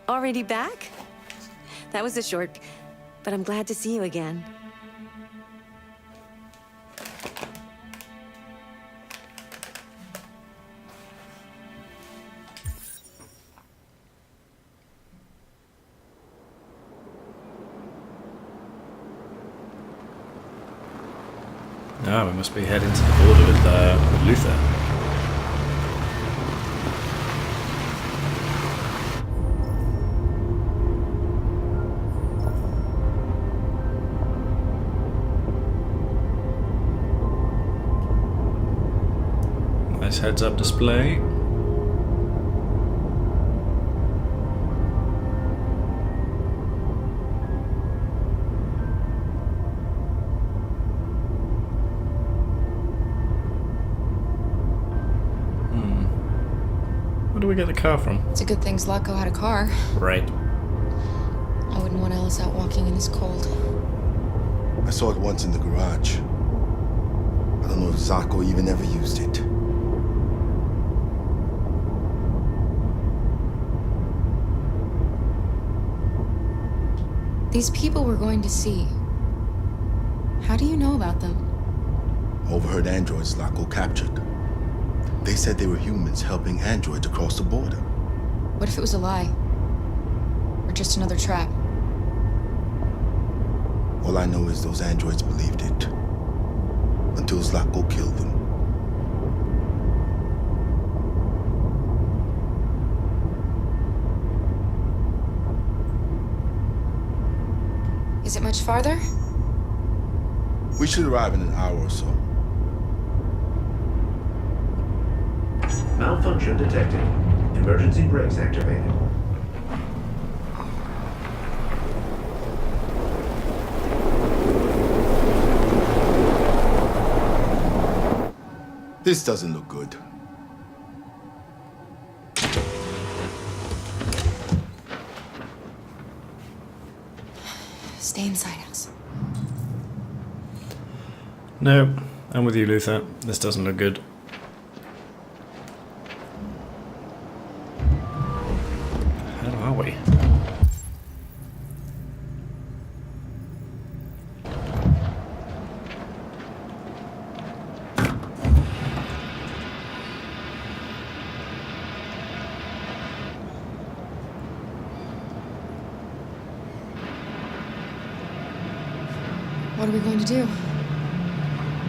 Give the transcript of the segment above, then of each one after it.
Already back? That was a short, but I'm glad to see you again. Ah, we must be heading to the border with Luther. Nice heads-up display. Where do we get the car from? It's a good thing Zlatko had a car. Right. I wouldn't want Ellis out walking in his cold. I saw it once in the garage. I don't know if Zlatko even ever used it. These people we're going to see. How do you know about them? Overheard androids Zlatko captured. They said they were humans helping androids across the border. What if it was a lie? Or just another trap? All I know is those androids believed it. Until Zlatko killed them. Is it much farther? We should arrive in an hour or so. Malfunction detected. Emergency brakes activated. This doesn't look good. Stay inside us. No, I'm with you, Luther. This doesn't look good. How are we? What are we going to do?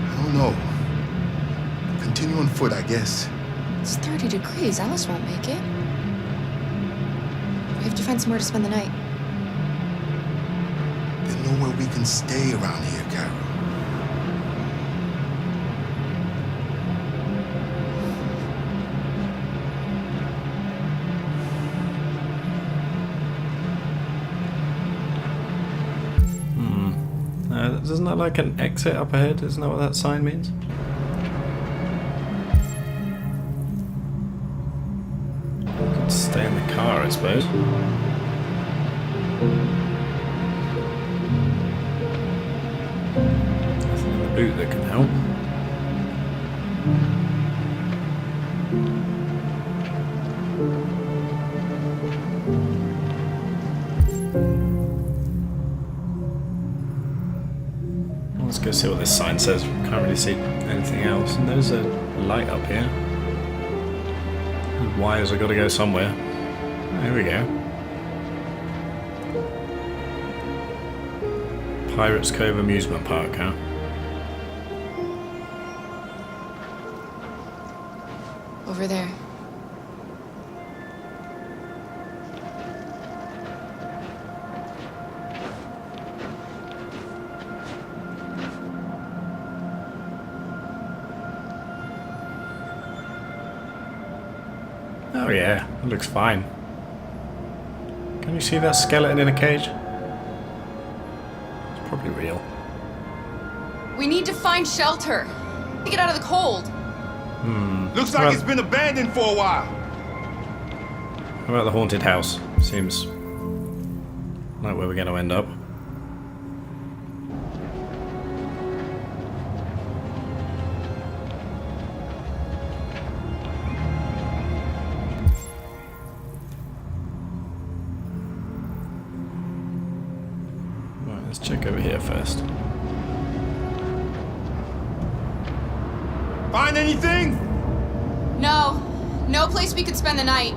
I don't know. Continue on foot, I guess. It's 30 degrees. Alice won't make it. We have to find somewhere to spend the night. There's nowhere we can stay around here, Carol. Isn't that like an exit up ahead? Isn't that what that sign means? We could stay in the car, I suppose. Nothing in the boot that can help. Let's go see what this sign says. Can't really see anything else. And there's a light up here. The wires have got to go somewhere. There we go. Pirates Cove Amusement Park, huh? Over there. Oh yeah, it looks fine. Can you see that skeleton in a cage? It's probably real. We need to find shelter. To get out of the cold. Looks like it's been abandoned for a while. How about the haunted house? Seems like where we're going to end up. Let's check over here first. Find anything? No. No place we could spend the night.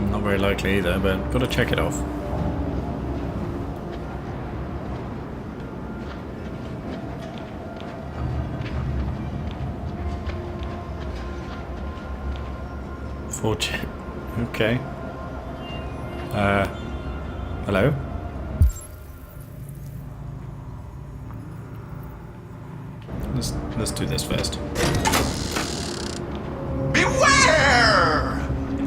Not very likely either, but gotta check it off. Fortune. Okay. Hello? Let's do this first. Beware!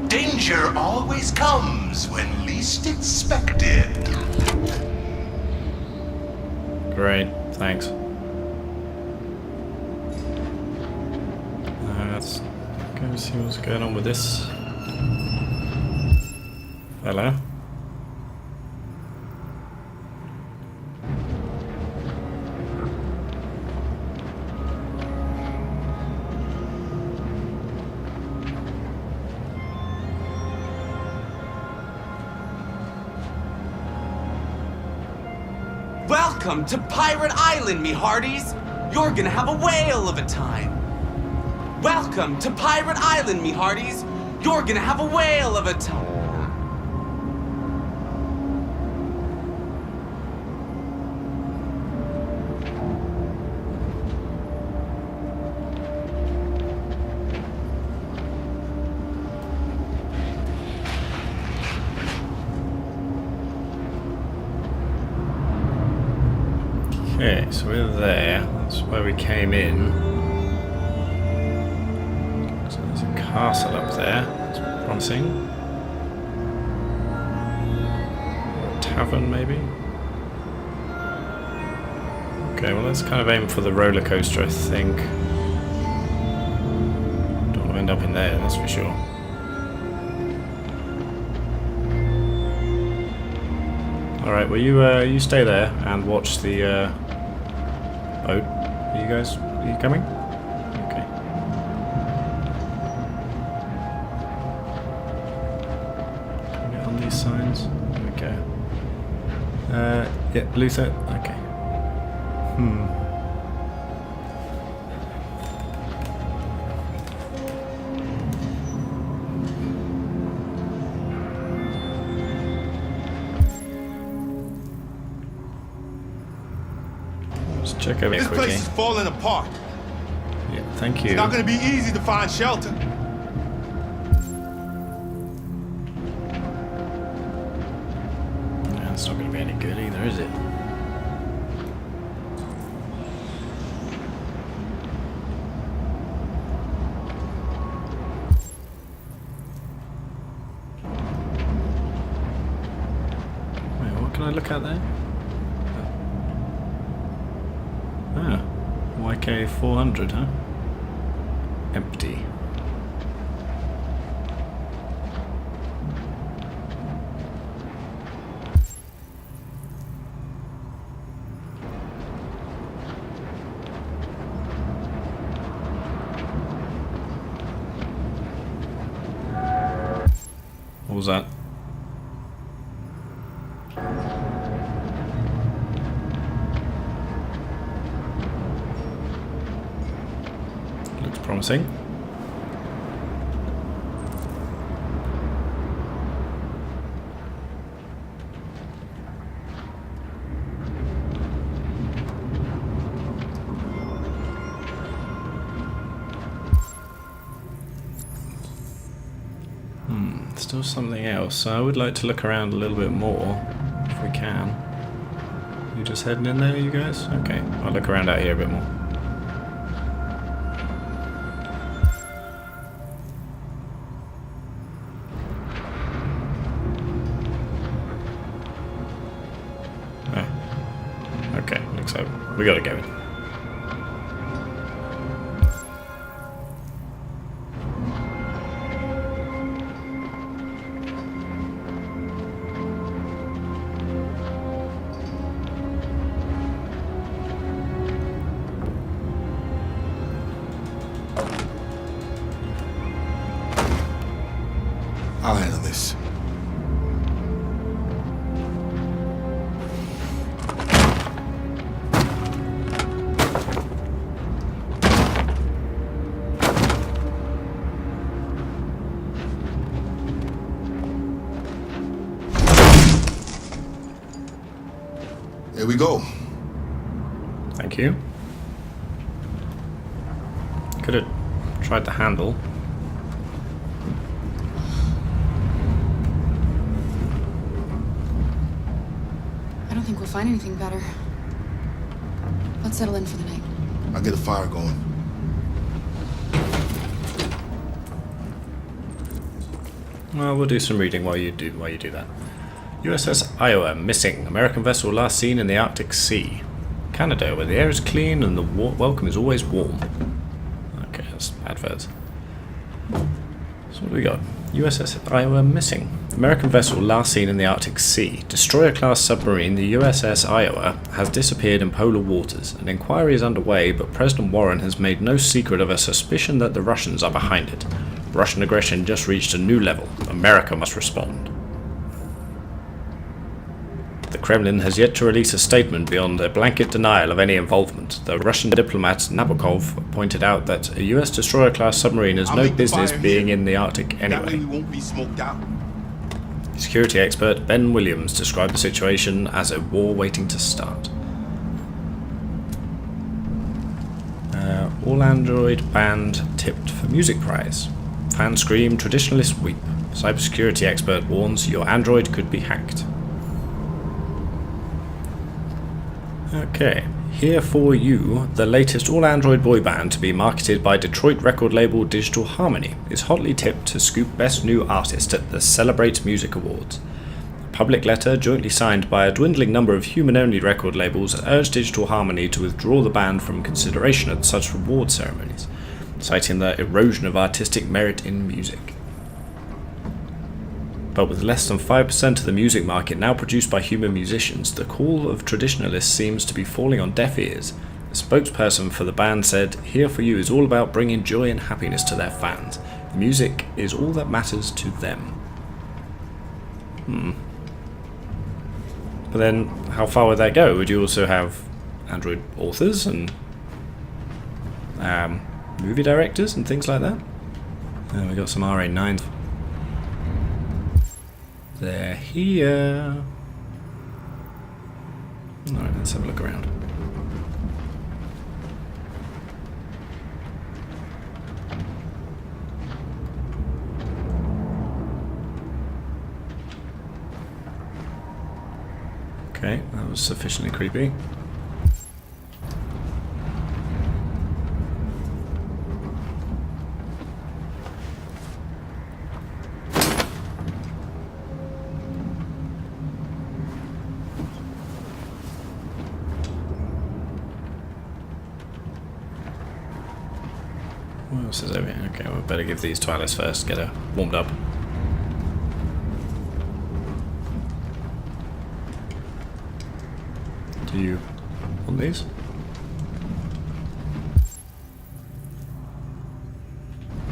Danger always comes when least expected. Great, thanks. Let's go see what's going on with this fella. Welcome to Pirate Island, me hearties! You're gonna have a whale of a time! Welcome to Pirate Island, me hearties! You're gonna have a whale of a time! Okay, so we're there. That's where we came in. So there's a castle up there. That's promising. Or a tavern, maybe? Okay, well let's kind of aim for the roller coaster, I think. Don't want to end up in there, that's for sure. Alright, well you stay there and watch the boat. Are you coming? Okay. Can we get on these signs? Okay. Yeah, Luther. Okay. Let's check over here This quickly. place is falling apart. Yeah, thank you. It's not gonna be easy to find shelter. Yeah, it's not going to be any good either, is it? Wait, what can I look at there? Ah, YK 400, huh? Empty. What was that? Looks promising. Still something else. So I would like to look around a little bit more, if we can. You just heading in there, you guys? Okay, I'll look around out here a bit more. Oh. Okay, looks like we gotta go in. I'll handle this. There we go. Thank you. Could have tried the handle. I don't think we'll find anything better. Let's settle in for the night. I'll get a fire going. Well, we'll do some reading while you do that. USS Iowa missing. American vessel last seen in the Arctic Sea. Canada, where the air is clean and the welcome is always warm. Okay, that's adverts. So what do we got? USS Iowa missing. American vessel last seen in the Arctic Sea. Destroyer-class submarine, the USS Iowa, has disappeared in polar waters. An inquiry is underway, but President Warren has made no secret of a suspicion that the Russians are behind it. Russian aggression just reached a new level. America must respond. The Kremlin has yet to release a statement beyond a blanket denial of any involvement. The Russian diplomat Nabokov pointed out that a US destroyer-class submarine has I'll no make the bebusiness fire being here. in the Arctic That way anyway. we won't be smoked out. Security expert Ben Williams described the situation as a war waiting to start. All Android band tipped for music prize. Fans scream, traditionalists weep. Cybersecurity expert warns your Android could be hacked. Okay, here for you, the latest all-Android boy band to be marketed by Detroit record label Digital Harmony is hotly tipped to scoop Best New Artist at the Celebrate Music Awards. A public letter jointly signed by a dwindling number of human-only record labels urged Digital Harmony to withdraw the band from consideration at such award ceremonies, citing the erosion of artistic merit in music. But with less than 5% of the music market now produced by human musicians, the call of traditionalists seems to be falling on deaf ears. A spokesperson for the band said, "Here for You is all about bringing joy and happiness to their fans. The music is all that matters to them." But then, how far would that go? Would you also have Android authors and movie directors and things like that? We got some RA9s. They're here. Alright, let's have a look around. Okay, that was sufficiently creepy. What else is over here? Okay, we better give these to Alice first, get her warmed up. Do you want these?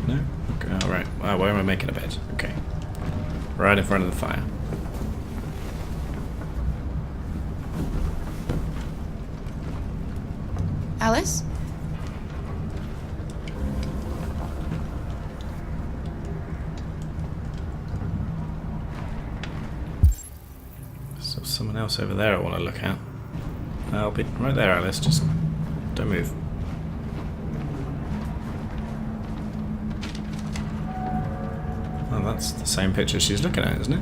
No? Okay, alright. Where am I making a bed? Okay. Right in front of the fire. Alice? So someone else over there I want to look at. I'll be right there, Alice. Just don't move. Oh, that's the same picture she's looking at, isn't it?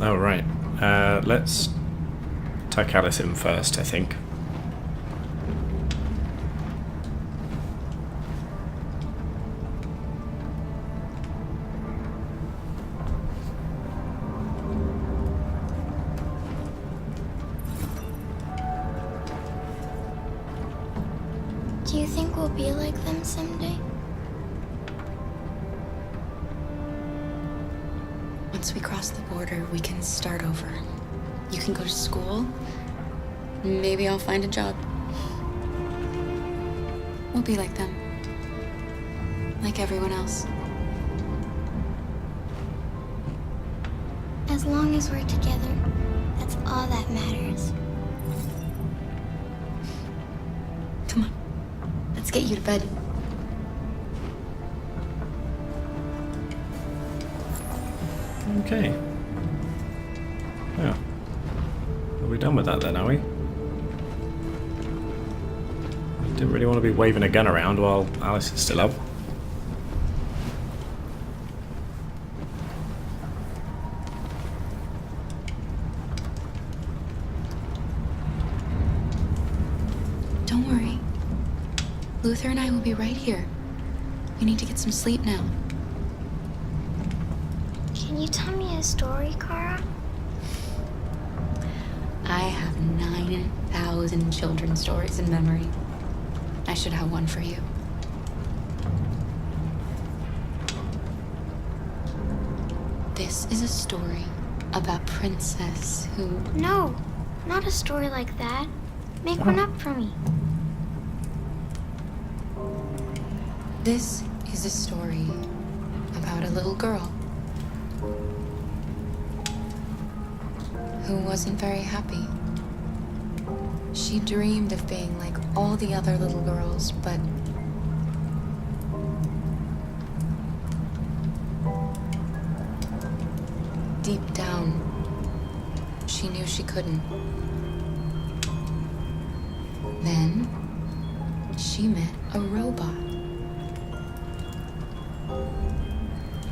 Oh, right. Let's tuck Alice in first, I think. be like them someday? Once we cross the border, we can start over. You can go to school. Maybe I'll find a job. We'll be like them. Like everyone else. As long as we're together, that's all that matters. Come on. Let's get you to bed. Okay. Yeah. Are we done with that then, are we? Didn't really want to be waving a gun around while Alice is still up. Don't worry. Luther and I will be right here. You need to get some sleep now. Can you tell me a story, Kara? I have 9,000 children's stories in memory. I should have one for you. This is a story about Princess who... No, not a story like that. Make one up for me. This is a story about a little girl who wasn't very happy. She dreamed of being like all the other little girls, but deep down, she knew she couldn't. Then she met a robot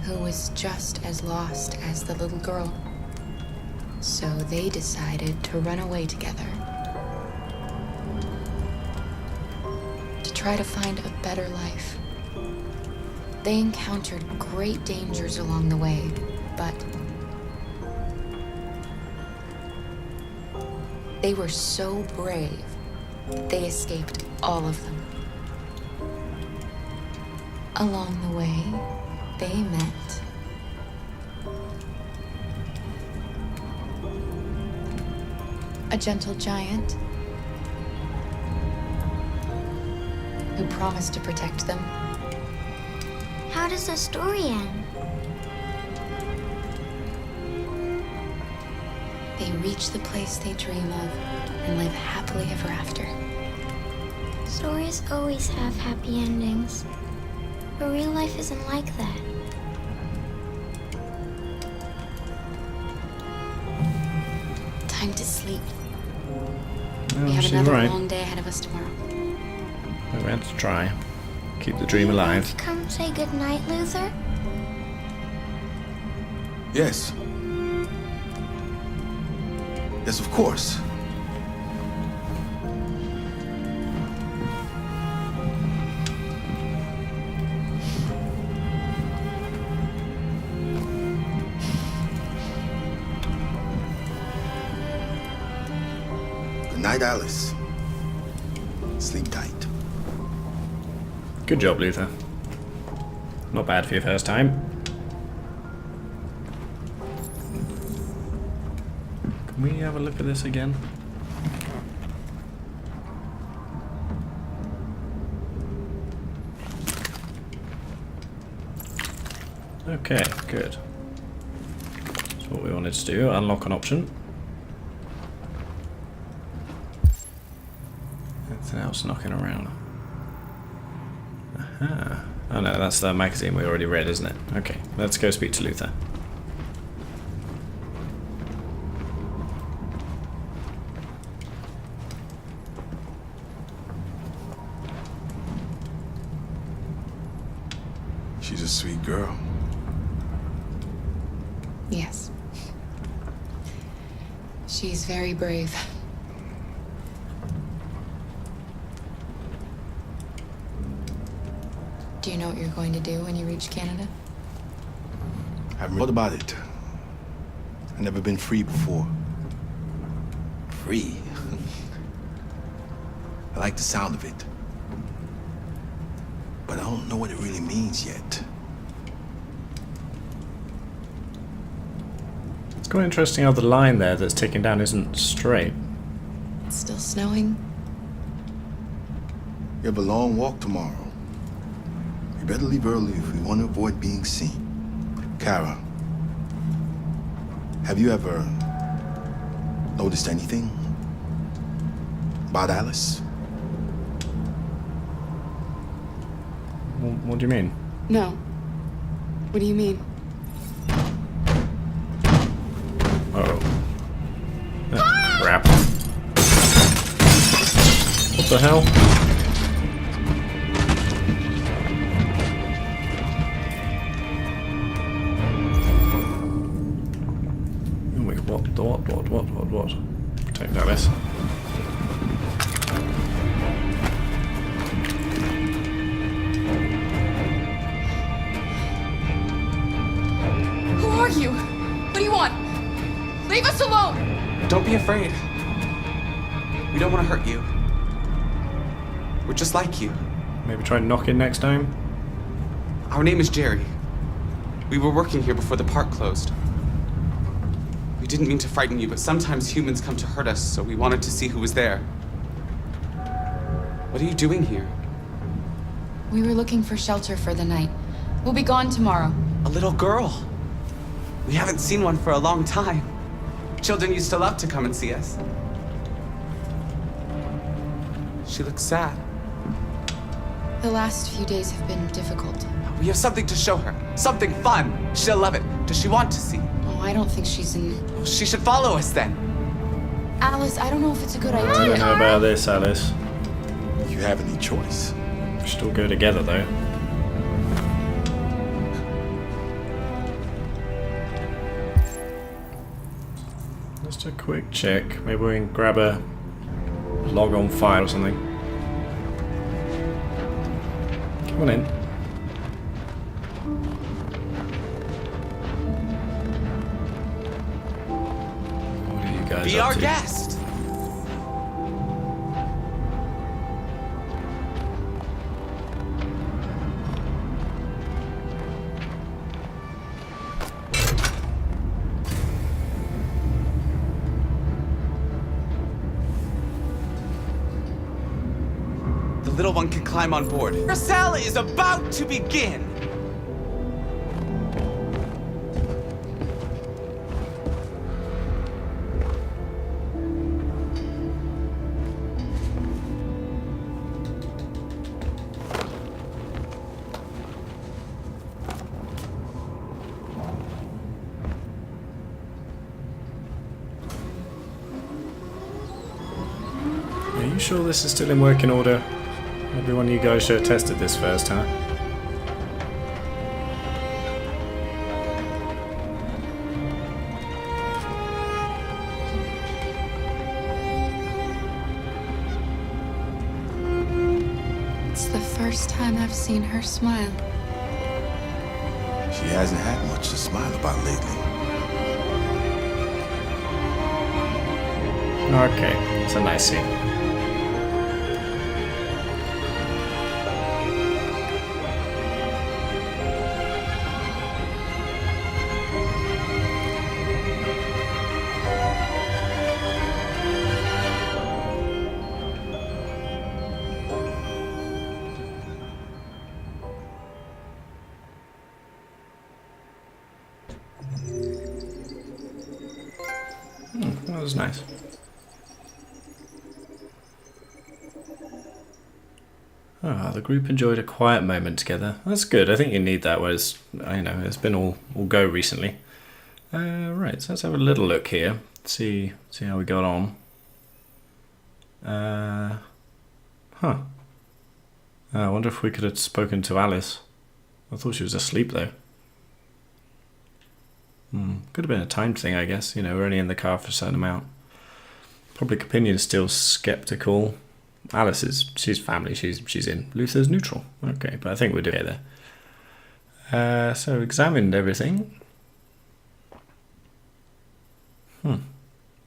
who was just as lost as the little girl. So they decided to run away together to try to find a better life. They encountered great dangers along the way, but they were so brave, they escaped all of them. Along the way, they met a gentle giant who promised to protect them. How does the story end? They reach the place they dream of and live happily ever after. Stories always have happy endings. But real life isn't like that. Time to sleep. Oh, We have she's another right. long day ahead of us tomorrow. We're going to try. Keep the dream alive. Come say goodnight, Luther? Yes. Yes, of course. Good night, Alice. Sleep tight. Good job, Luther. Not bad for your first time. Can we have a look at this again? Okay, good. That's what we wanted to do. Unlock an option. Anything else knocking around? Aha. Oh no, that's the magazine we already read, isn't it? Okay, let's go speak to Luther. She's a sweet girl. Yes. She's very brave. Do you know what you're going to do when you reach Canada? I've read about it. I've never been free before. Free? I like the sound of it. but I don't know what it really means yet. It's quite interesting how the line there that's taken down isn't straight. It's still snowing. You have a long walk tomorrow. You better leave early if we want to avoid being seen. Kara, have you ever noticed anything about Alice? What do you mean? No. What do you mean? Uh-oh. Oh, crap. What the hell? Wait, what? Protect Alice. Who are you? What do you want? Leave us alone! Don't be afraid. We don't want to hurt you. We're just like you. Maybe try knocking next time? Our name is Jerry. We were working here before the park closed. We didn't mean to frighten you, but sometimes humans come to hurt us, so we wanted to see who was there. What are you doing here? We were looking for shelter for the night. We'll be gone tomorrow. A little girl. We haven't seen one for a long time. Children used to love to come and see us. She looks sad. The last few days have been difficult. We have something to show her. Something fun. She'll love it. Does she want to see? Oh, I don't think she's in... Well, she should follow us then. Alice, I don't know if it's a good I don't idea. know about this, Alice. You have any choice? We should all go together, though. Just a quick check. Maybe we can grab a log on fire or something. Come on in. What are you guys Be up our to? guest. The little one can climb on board. Carousel is about to begin. Are you sure this is still in working order? Every one of you guys should have tested this first, huh? It's the first time I've seen her smile. She hasn't had much to smile about lately. Okay, it's a nice scene. That was nice. Ah, the group enjoyed a quiet moment together. That's good. I think you need that, whereas, I know, it's been all go recently. Right, so let's have a little look here. See how we got on. I wonder if we could have spoken to Alice. I thought she was asleep, though. Could have been a timed thing, I guess. You know, we're only in the car for a certain amount. Public opinion is still skeptical. Alice she's family. She's in. Luther's neutral. Okay, but I think we're doing it there. So examined everything.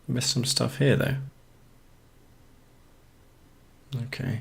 Missed some stuff here though. Okay.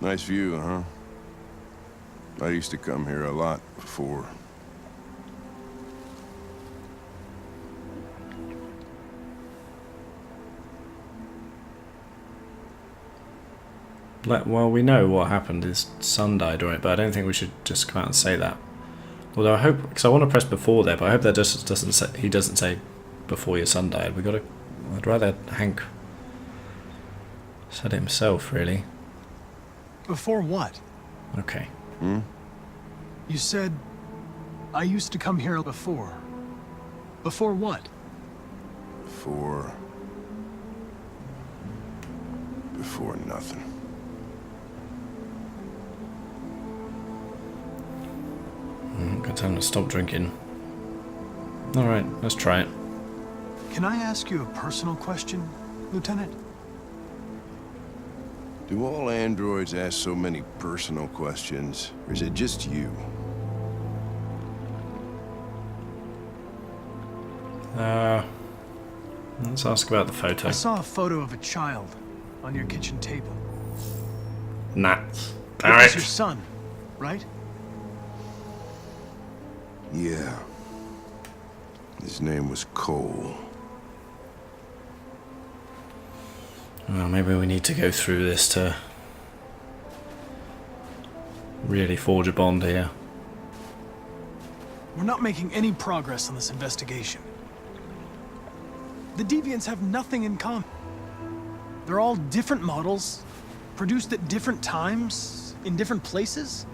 Nice view, huh? I used to come here a lot before. Well, we know what happened. His son died, right? But I don't think we should just come out and say that. Although I hope, because I want to press before there, but I hope that just doesn't say, he doesn't say before your son died. We gotta. I'd rather Hank said it himself, really. Before what? Okay. You said I used to come here before. Before what? Before nothing. Got time to stop drinking. Alright, let's try it. Can I ask you a personal question, Lieutenant? Do all androids ask so many personal questions, or is it just you? Let's ask about the photo. I saw a photo of a child on your kitchen table. Nah. It was your son, right? Yeah. His name was Cole. Well, maybe we need to go through this to really forge a bond here. We're not making any progress on this investigation. The Deviants have nothing in common. They're all different models, produced at different times, in different places.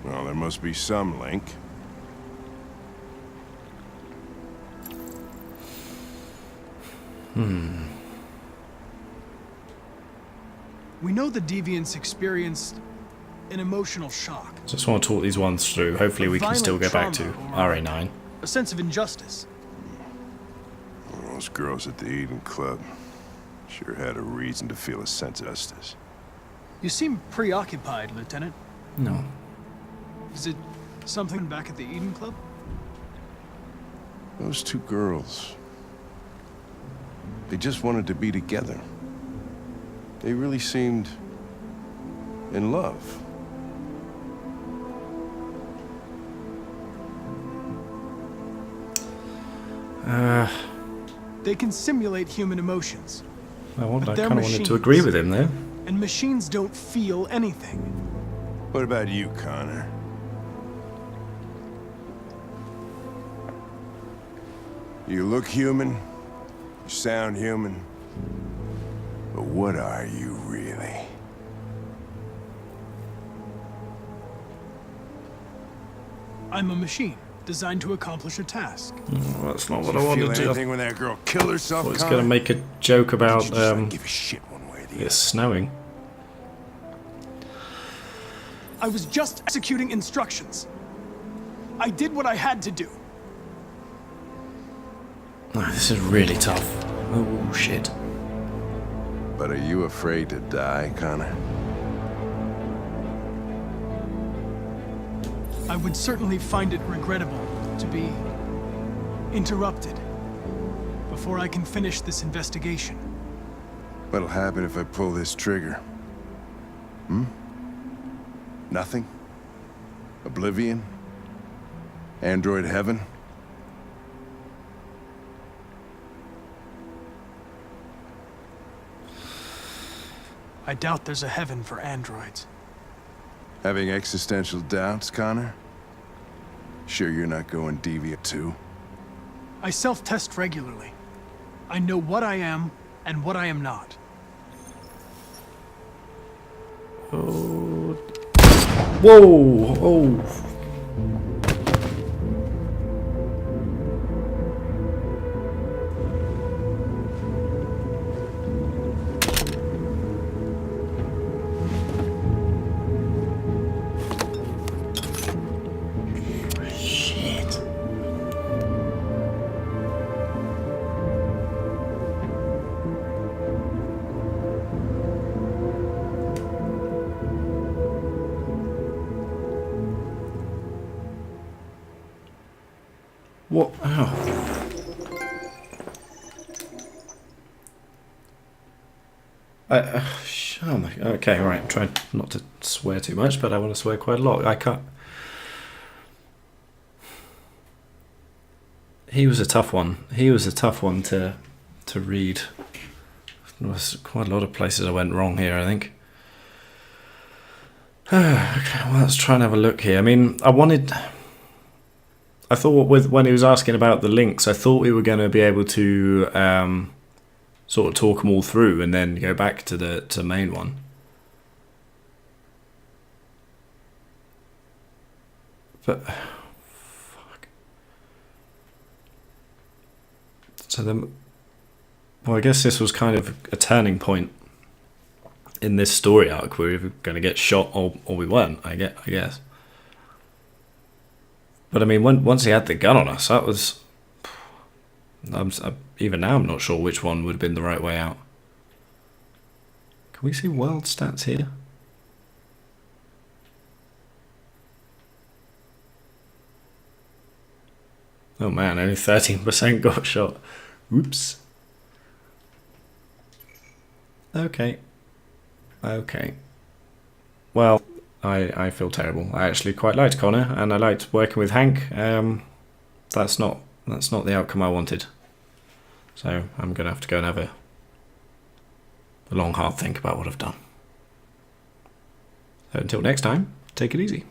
Well, there must be some link. We know the Deviants experienced an emotional shock. Just want to talk these ones through. Hopefully we can still go back to RA9. A sense of injustice. Those girls at the Eden Club sure had a reason to feel a sense of justice. You seem preoccupied, Lieutenant. No. Is it something back at the Eden Club? Those two girls, they just wanted to be together. They really seemed in love. They can simulate human emotions. I but they're kind of wanted to machines. agree with him there. And machines don't feel anything. What about you, Connor? You look human, you sound human, but what are you really? I'm a machine, designed to accomplish a task. Well, that's not what Did I you wanted feel to. anything when that girl killed herself, I was Connor? going to make a joke about Did you just not give a shit one way or the other? it's snowing. I was just executing instructions. I did what I had to do. Oh, this is really tough. Oh, shit. But are you afraid to die, Connor? I would certainly find it regrettable to be interrupted before I can finish this investigation. What'll happen if I pull this trigger? Nothing? Oblivion? Android heaven? I doubt there's a heaven for androids. Having existential doubts, Connor? Sure you're not going deviant too? I self-test regularly. I know what I am and what I am not. Oh. Whoa! Oh. Shit. What? Oh. Oh my, okay, right. Try not to swear too much, but I want to swear quite a lot. I can't. He was a tough one. He was a tough one to read. There was quite a lot of places I went wrong here, I think. Okay, well, let's try and have a look here. I mean, I thought when he was asking about the links, I thought we were going to be able to sort of talk them all through and then go back to the main one. But fuck. So then, well, I guess this was kind of a turning point in this story arc. We were going to get shot or we weren't. I guess. But I mean, once he had the gun on us, that was. Even now, I'm not sure which one would have been the right way out. Can we see world stats here? Oh man, only 13% got shot. Oops. Okay. Well, I feel terrible. I actually quite liked Connor, and I liked working with Hank. That's not the outcome I wanted. So I'm gonna have to go and have a long, hard think about what I've done. So until next time, take it easy.